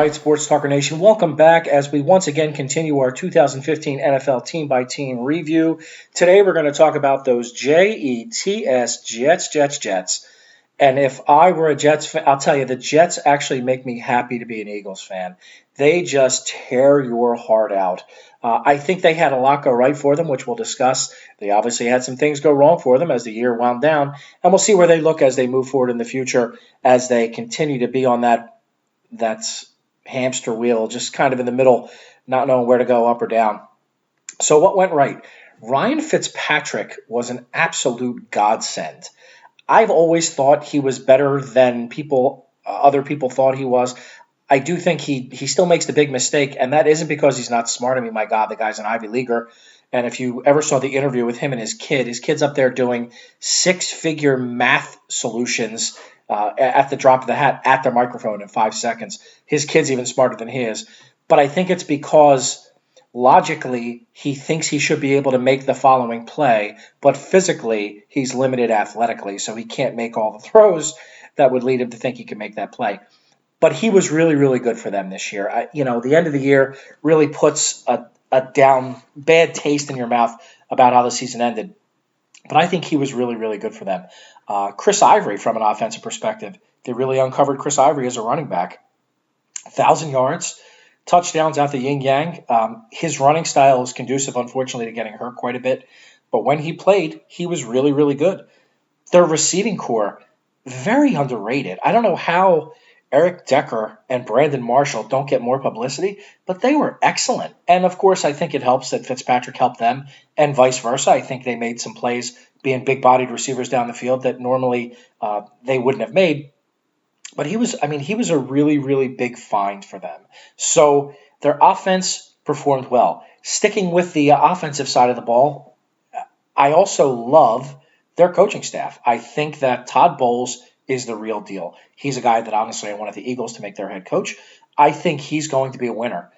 right, Sports Talker Nation, welcome back as we once again continue our 2015 NFL team by team review. Today we're going to talk about those Jets, Jets. And if I were a Jets fan, I'll tell you, the Jets actually make me happy to be an Eagles fan. They just tear your heart out. I think they had a lot go right for them, which we'll discuss. They obviously had some things go wrong for them as the year wound down, and we'll see where they look as they move forward in the future, as they continue to be on that's hamster wheel, just kind of in the middle, not knowing where to go, up or down. So what went right? Ryan Fitzpatrick was an absolute godsend. I've always thought he was better than other people thought he was. I do think he still makes the big mistake, and that isn't because he's not smart. I mean, my God, the guy's an Ivy Leaguer. And if you ever saw the interview with him and his kid's up there doing six-figure math solutions at the drop of the hat at the microphone in 5 seconds. His kid's even smarter than he is. But I think it's because logically he thinks he should be able to make the following play, but physically he's limited athletically, so he can't make all the throws that would lead him to think he can make that play. But he was really, really good for them this year. The end of the year really puts a down, bad taste in your mouth about how the season ended. But I think he was really, really good for them. Chris Ivory, from an offensive perspective, they really uncovered Chris Ivory as a running back. 1,000 yards, touchdowns out the yin-yang. His running style is conducive, unfortunately, to getting hurt quite a bit. But when he played, he was really, really good. Their receiving core, very underrated. I don't know how Eric Decker and Brandon Marshall don't get more publicity, but they were excellent. And, of course, I think it helps that Fitzpatrick helped them and vice versa. I think they made some plays being big-bodied receivers down the field that normally they wouldn't have made. But he was a really, really big find for them. So their offense performed well. Sticking with the offensive side of the ball, I also love their coaching staff. I think that Todd Bowles is the real deal. He's a guy that honestly I wanted the Eagles to make their head coach. I think he's going to be a winner.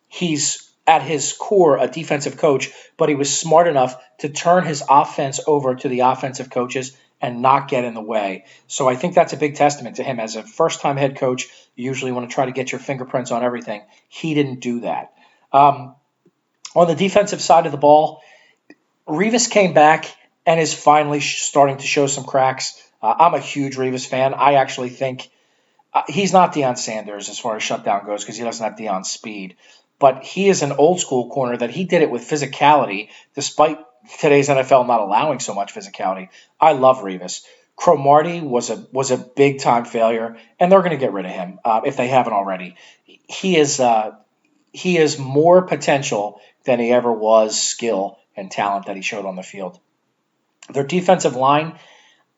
He's at his core a defensive coach, but he was smart enough to turn his offense over to the offensive coaches and not get in the way. So I think that's a big testament to him. As a first-time head coach, you usually want to try to get your fingerprints on everything. He didn't do that. On the defensive side of the ball, Revis came back and is finally starting to show some cracks. I'm a huge Revis fan. I actually think he's not Deion Sanders as far as shutdown goes because he doesn't have Deion's speed. But he is an old-school corner that he did it with physicality, despite today's NFL not allowing so much physicality. I love Revis. Cromartie was a big-time failure, and they're going to get rid of him if they haven't already. He is more potential than he ever was skill and talent that he showed on the field. Their defensive line,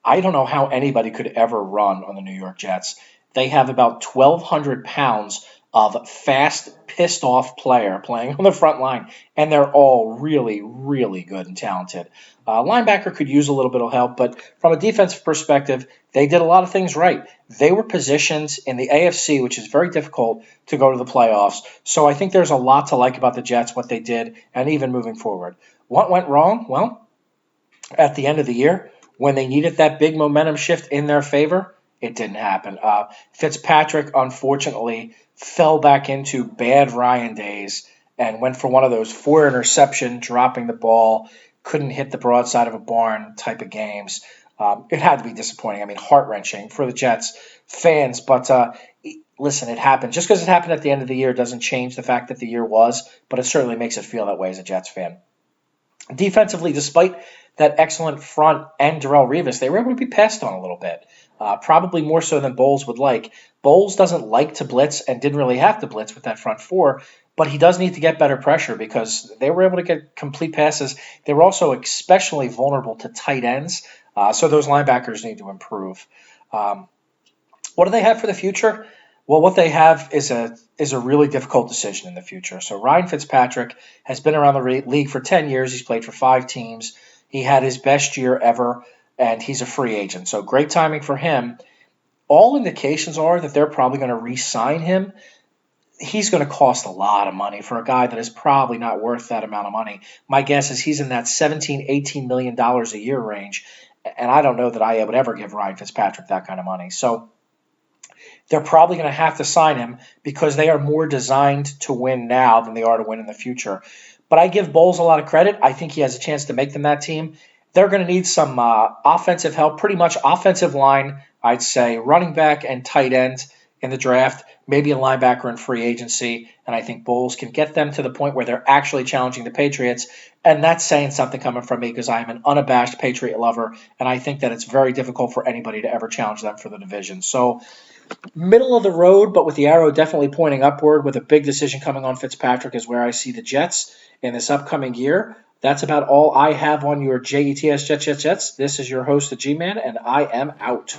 I don't know how anybody could ever run on the New York Jets. They have about 1,200 pounds of fast, pissed-off player playing on the front line, and they're all really, really good and talented. Linebacker could use a little bit of help, but from a defensive perspective, they did a lot of things right. They were positioned in the AFC, which is very difficult to go to the playoffs. So I think there's a lot to like about the Jets, what they did, and even moving forward. What went wrong? Well, at the end of the year, when they needed that big momentum shift in their favor, it didn't happen. Fitzpatrick, unfortunately, fell back into bad Ryan days and went for one of those 4 interception, dropping the ball, couldn't hit the broadside of a barn type of games. It had to be disappointing. I mean, heart-wrenching for the Jets fans. But listen, it happened. Just because it happened at the end of the year doesn't change the fact that the year was, but it certainly makes it feel that way as a Jets fan. Defensively, despite that excellent front and Darrelle Revis, they were able to be passed on a little bit, probably more so than Bowles would like. Bowles doesn't like to blitz and didn't really have to blitz with that front four, but he does need to get better pressure because they were able to get complete passes. They were also especially vulnerable to tight ends, so those linebackers need to improve. What do they have for the future? Well, what they have is a really difficult decision in the future. So Ryan Fitzpatrick has been around the league for 10 years. He's played for 5 teams. He had his best year ever, and he's a free agent. So great timing for him. All indications are that they're probably going to re-sign him. He's going to cost a lot of money for a guy that is probably not worth that amount of money. My guess is he's in that $17, $18 million a year range, and I don't know that I would ever give Ryan Fitzpatrick that kind of money. So they're probably going to have to sign him because they are more designed to win now than they are to win in the future. But I give Bowles a lot of credit. I think he has a chance to make them that team. They're going to need some offensive help, pretty much offensive line, I'd say, running back and tight end in the draft, maybe a linebacker in free agency. And I think Bowles can get them to the point where they're actually challenging the Patriots. And that's saying something coming from me because I am an unabashed Patriot lover. And I think that it's very difficult for anybody to ever challenge them for the division. So middle of the road, but with the arrow definitely pointing upward with a big decision coming on Fitzpatrick is where I see the Jets in this upcoming year. That's about all I have on your JETS Jets. This is your host, the G-Man, and I am out.